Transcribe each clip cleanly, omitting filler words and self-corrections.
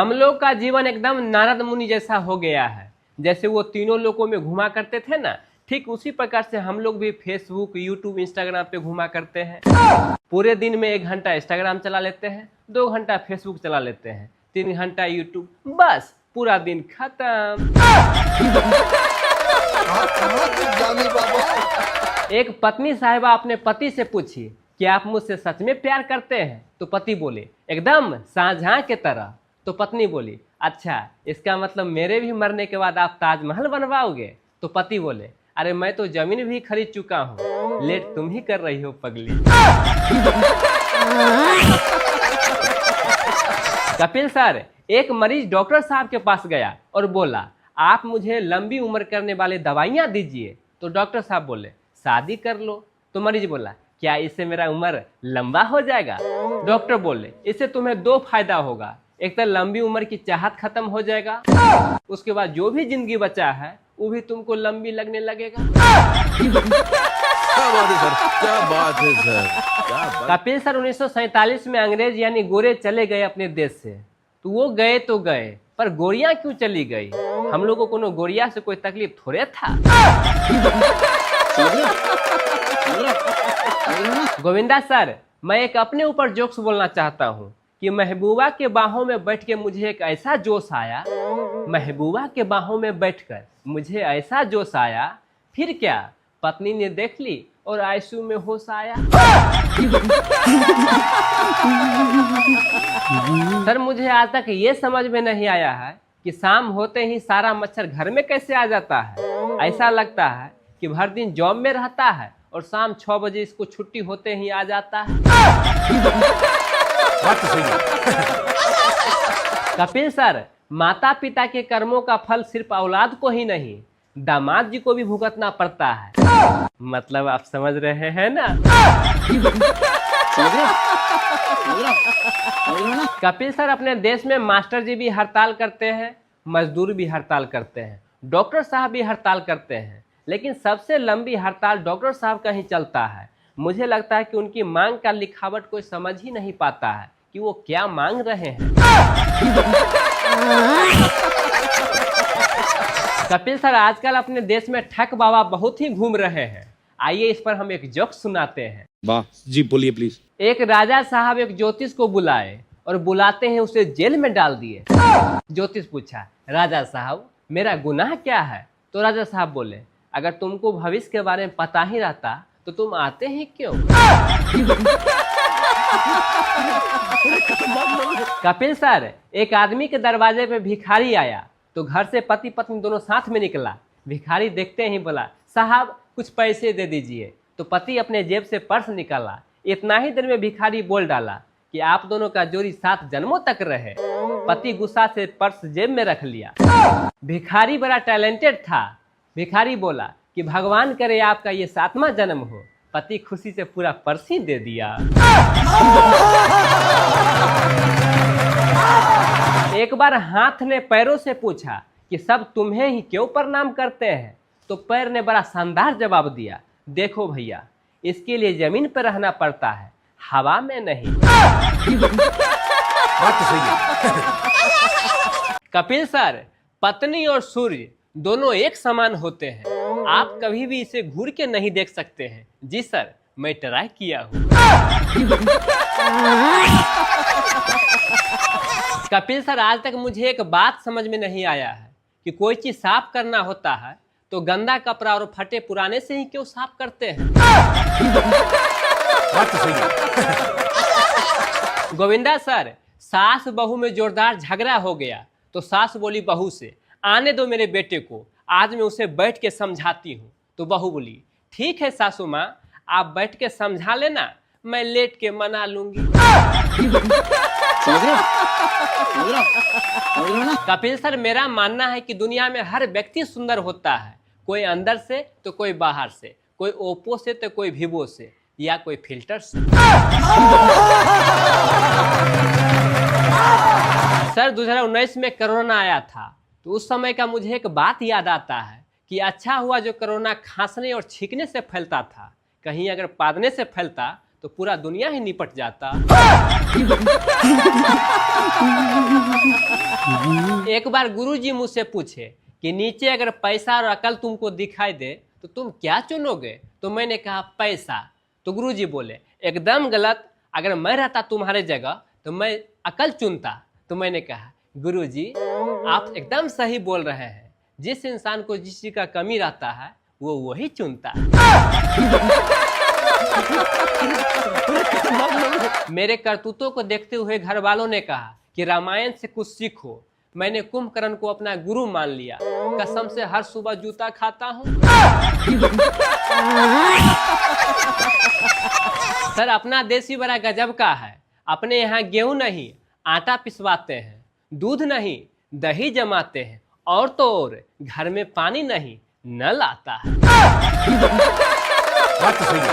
हम लोग का जीवन एकदम नारद मुनि जैसा हो गया है। जैसे वो तीनों लोकों में घुमा करते थे ना, ठीक उसी प्रकार से हम लोग भी फेसबुक, यूट्यूब, इंस्टाग्राम पे घुमा करते हैं। पूरे दिन में 1 घंटा इंस्टाग्राम चला लेते हैं, 2 घंटा फेसबुक चला लेते हैं, 3 घंटा यूट्यूब, बस पूरा दिन खत्म। एक पत्नी साहिबा अपने पति से पूछी कि आप मुझसे सच में प्यार करते हैं? तो पति बोले एकदम शाहजहां के तरह। तो पत्नी बोली अच्छा, इसका मतलब मेरे भी मरने के बाद आप ताजमहल बनवाओगे? तो पति बोले अरे मैं तो जमीन भी खरीद चुका हूँ, लेट तुम ही कर रही हो पगली। कपिल सर, एक मरीज डॉक्टर साहब के पास गया और बोला आप मुझे लंबी उम्र करने वाले दवाइयाँ दीजिए। तो डॉक्टर साहब बोले शादी कर लो। तो मरीज बोला क्या इससे मेरा उम्र लंबा हो जाएगा? डॉक्टर बोले इससे तुम्हें 2 फायदा होगा, एक तो लंबी उम्र की चाहत खत्म हो जाएगा, उसके बाद जो भी जिंदगी बचा है वो भी तुमको लंबी लगने लगेगा। क्या बात है सर, क्या बात है सर, क्या बात। कपिल सर 1947 में अंग्रेज यानी गोरे चले गए अपने देश से। तो वो गए तो गए, पर गोरियां क्यों चली गई? हम लोगों को कोनो गोरिया से कोई तकलीफ थोड़े था। गोविंदा सर, मैं एक अपने ऊपर जोक्स बोलना चाहता हूँ कि महबूबा के बाहों में बैठ के मुझे एक ऐसा जोश आया, महबूबा के बाहों में बैठकर मुझे ऐसा जोश आया, फिर क्या पत्नी ने देख ली और आंसू में होश आया। सर मुझे आज तक ये समझ में नहीं आया है कि शाम होते ही सारा मच्छर घर में कैसे आ जाता है। ऐसा लगता है कि भर दिन जॉब में रहता है और शाम 6 बजे इसको छुट्टी होते ही आ जाता है। बात तो सही है। कपिल सर, माता पिता के कर्मों का फल सिर्फ औलाद को ही नहीं, दामाद जी को भी भुगतना पड़ता है। मतलब आप समझ रहे हैं ना? कपिल सर, अपने देश में मास्टर जी भी हड़ताल करते हैं, मजदूर भी हड़ताल करते हैं, डॉक्टर साहब भी हड़ताल करते हैं, लेकिन सबसे लंबी हड़ताल डॉक्टर साहब का ही चलता है। मुझे लगता है कि उनकी मांग का लिखावट कोई समझ ही नहीं पाता है कि वो क्या मांग रहे हैं। कपिल सर, आजकल अपने देश में ठग बाबा बहुत ही घूम रहे हैं। आइए इस पर हम एक जोक सुनाते हैं। वाह जी, बोलिए प्लीज। एक राजा साहब एक ज्योतिष को बुलाए और बुलाते हैं उसे जेल में डाल दिए। ज्योतिष पूछा राजा साहब मेरा गुनाह क्या है? तो राजा साहब बोले अगर तुमको भविष्य के बारे में पता ही रहता तो तुम आते ही क्यों? कपिल सर, एक आदमी के दरवाजे पे भिखारी आया तो घर से पति पत्नी दोनों साथ में निकला। भिखारी देखते ही बोला साहब कुछ पैसे दे दीजिए। तो पति अपने जेब से पर्स निकाला। इतना ही देर में भिखारी बोल डाला कि आप दोनों का जोड़ी 7 जन्मों तक रहे। पति गुस्सा से पर्स जेब में रख लिया। भिखारी बड़ा टैलेंटेड था। भिखारी बोला कि भगवान करे आपका ये 7वां जन्म हो। पति खुशी से पूरा पर्स ही दे दिया। एक बार हाथ ने पैरों से पूछा कि सब तुम्हें ही क्यों प्रणाम करते हैं? तो पैर ने बड़ा शानदार जवाब दिया देखो भैया, इसके लिए जमीन पर रहना पड़ता है, हवा में नहीं। बात तो सही है। कपिल सर, पत्नी और सूर्य दोनों एक समान होते हैं। आप कभी भी इसे घूर के नहीं देख सकते हैं। जी सर, मैं ट्राई किया हूँ। कपिल सर, आज तक मुझे एक बात समझ में नहीं आया है कि कोई चीज साफ करना होता है तो गंदा कपड़ा और फटे पुराने से ही क्यों साफ करते हैं? बात तो सही है। गोविंदा सर, सास बहू में जोरदार झगड़ा हो गया तो सास बोली बहू से आने दो मेरे बेटे को, आज मैं उसे बैठ के समझाती हूँ। तो बहू बोली ठीक है सासू माँ, आप बैठ के समझा लेना, मैं लेट के मना लूंगी। कपिल सर, मेरा मानना है कि दुनिया में हर व्यक्ति सुंदर होता है, कोई अंदर से तो कोई बाहर से, कोई ओप्पो से तो कोई वीवो से, या कोई फिल्टर से। सर 2019 में कोरोना आया था तो उस समय का मुझे एक बात याद आता है कि अच्छा हुआ जो कोरोना खांसने और छींकने से फैलता था, कहीं अगर पादने से फैलता तो पूरा दुनिया ही निपट जाता। एक बार गुरुजी मुझसे पूछे कि नीचे अगर पैसा और अकल तुमको दिखाई दे तो तुम क्या चुनोगे? तो मैंने कहा पैसा। तो गुरुजी बोले एकदम गलत, अगर मैं रहता तुम्हारे जगह तो मैं अकल चुनता। तो मैंने कहा गुरुजी आप एकदम सही बोल रहे हैं, जिस इंसान को जिस चीज का कमी रहता है वो वही चुनता है। मेरे करतूतों को देखते हुए घर वालों ने कहा कि रामायण से कुछ सीखो। मैंने कुंभकर्ण को अपना गुरु मान लिया। कसम से हर सुबह जूता खाता हूँ। सर अपना देश ही बड़ा गजब का है। अपने यहाँ गेहूं नहीं आटा पिसवाते हैं, दूध नहीं दही जमाते हैं, और तो और घर में पानी नहीं नल आता है। बात तो सही है।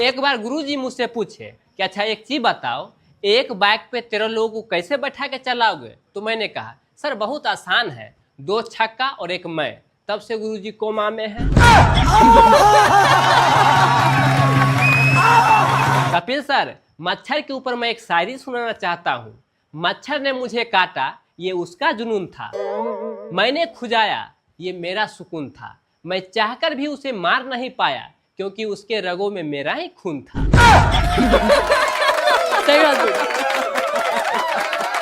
एक बार गुरुजी मुझसे पूछे कि अच्छा एक चीज बताओ, एक बाइक पे 13 लोगों को कैसे बैठा के चलाओगे? तो मैंने कहा सर बहुत आसान है, 2 छक्का और एक मैं। तब से गुरुजी कोमा में है। कपिल सर मच्छर के ऊपर मैं एक शायरी सुनाना चाहता हूँ। मच्छर ने मुझे काटा ये उसका जुनून था, मैंने खुजाया ये मेरा सुकून था, मैं चाहकर भी उसे मार नहीं पाया क्योंकि उसके रगों में मेरा ही खून था।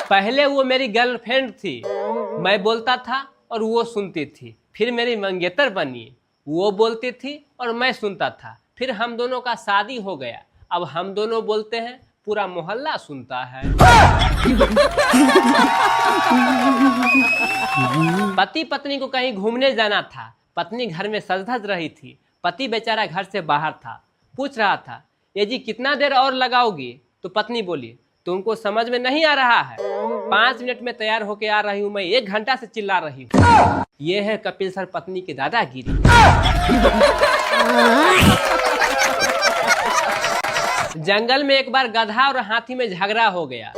पहले वो मेरी गर्लफ्रेंड थी, मैं बोलता था और वो सुनती थी। फिर मेरी मंगेतर बनी, वो बोलती थी और मैं सुनता था। फिर हम दोनों का शादी हो गया, अब हम दोनों बोलते हैं पूरा मोहल्ला सुनता है। पति पत्नी को कहीं घूमने जाना था, पत्नी घर में सज धज रही थी, पति बेचारा घर से बाहर था। पूछ रहा था ये जी कितना देर और लगाओगी? तो पत्नी बोली तुमको समझ में नहीं आ रहा है, 5 मिनट में तैयार होके आ रही हूँ, मैं 1 घंटा से चिल्ला रही हूँ। ये है कपिल सर पत्नी की दादागिरी। जंगल में एक बार गधा और हाथी में झगड़ा हो गया।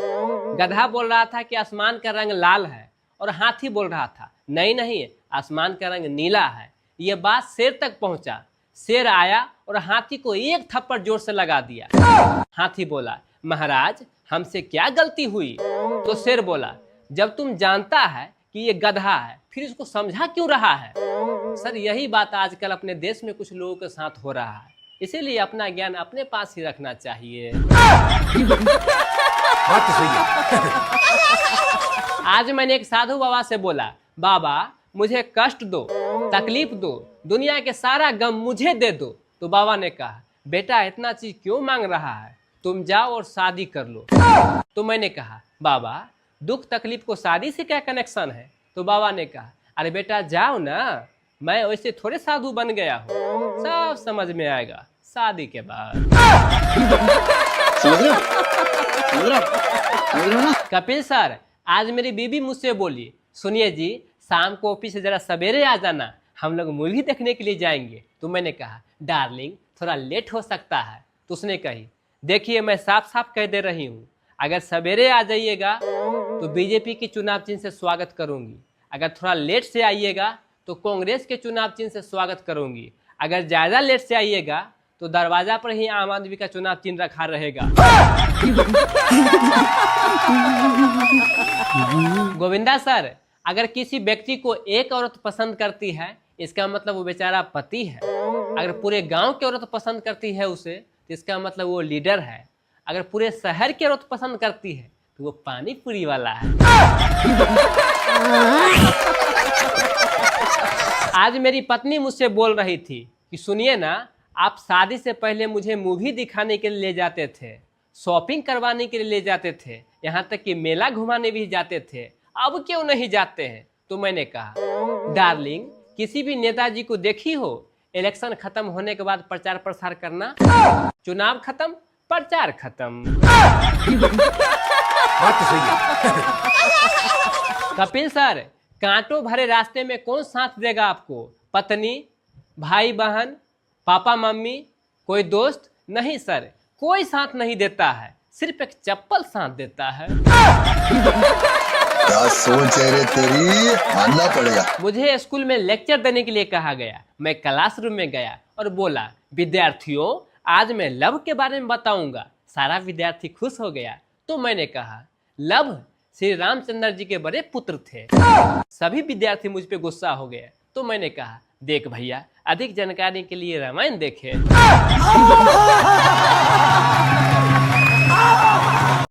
गधा बोल रहा था कि आसमान का रंग लाल है और हाथी बोल रहा था नहीं नहीं आसमान का रंग नीला है। ये बात शेर तक पहुंचा। शेर आया और हाथी को एक थप्पड़ जोर से लगा दिया। हाथी बोला महाराज हमसे क्या गलती हुई? तो शेर बोला जब तुम जानता है कि ये गधा है फिर इसको समझा क्यों रहा है? सर यही बात आजकल अपने देश में कुछ लोगों के साथ हो रहा है, इसीलिए अपना ज्ञान अपने पास ही रखना चाहिए। बात तो सही है। आज मैंने एक साधु बाबा से बोला बाबा मुझे कष्ट दो, तकलीफ दो, दुनिया के सारा गम मुझे दे दो। तो बाबा ने कहा बेटा इतना चीज क्यों मांग रहा है, तुम जाओ और शादी कर लो। तो मैंने कहा बाबा दुख तकलीफ को शादी से क्या कनेक्शन है? तो बाबा ने कहा अरे बेटा जाओ ना, मैं वैसे थोड़े साधु बन गया हूँ, सब समझ में आएगा शादी के बाद। समझ रहे हो? समझ रहे हो? समझ रहे हो ना? कपिल सर आज मेरी बीबी मुझसे बोली सुनिए जी शाम को ऑफिस से जरा सवेरे आ जाना, हम लोग मूवी देखने के लिए जाएंगे। तो मैंने कहा डार्लिंग थोड़ा लेट हो सकता है। तो उसने कही देखिए मैं साफ साफ कह दे रही हूँ, अगर सवेरे आ जाइएगा तो बीजेपी की चुनाव चिन्ह से स्वागत करूंगी, अगर थोड़ा लेट से आइएगा तो कांग्रेस के चुनाव चिन्ह से स्वागत करूंगी, अगर ज्यादा लेट से आइएगा तो दरवाजा पर ही आम आदमी का चुनाव चिन्ह रखा रहेगा। गोविंदा सर अगर किसी व्यक्ति को एक औरत पसंद करती है इसका मतलब वो बेचारा पति है, अगर पूरे गांव की औरत पसंद करती है उसे तो इसका मतलब वो लीडर है, अगर पूरे शहर की औरत पसंद करती है तो वो पानी पूरी वाला है। आज मेरी पत्नी मुझसे बोल रही थी कि सुनिए ना आप शादी से पहले मुझे मूवी दिखाने के लिए ले जाते थे, शॉपिंग करवाने के लिए ले जाते थे, यहाँ तक कि मेला घुमाने भी जाते थे, अब क्यों नहीं जाते हैं? तो मैंने कहा डार्लिंग किसी भी नेताजी को देखी हो इलेक्शन खत्म होने के बाद प्रचार प्रसार करना, चुनाव खत्म प्रचार खत्म। बात तो सही है। कपिल सर कांटों भरे रास्ते में कौन साथ देगा आपको? पत्नी, भाई बहन, पापा मम्मी, कोई दोस्त? नहीं सर कोई साथ नहीं देता है, सिर्फ एक चप्पल साथ देता है। क्या सोच है रे तेरी, मानना पड़ेगा। मुझे स्कूल में लेक्चर देने के लिए कहा गया, मैं क्लासरूम में गया और बोला विद्यार्थियों आज मैं लव के बारे में बताऊंगा। सारा विद्यार्थी खुश हो गया। तो मैंने कहा, लव श्री रामचंद्र जी के बड़े पुत्र थे। सभी विद्यार्थी मुझ पे गुस्सा हो गए। तो मैंने कहा, देख भैया, अधिक जानकारी के लिए रामायण देखें।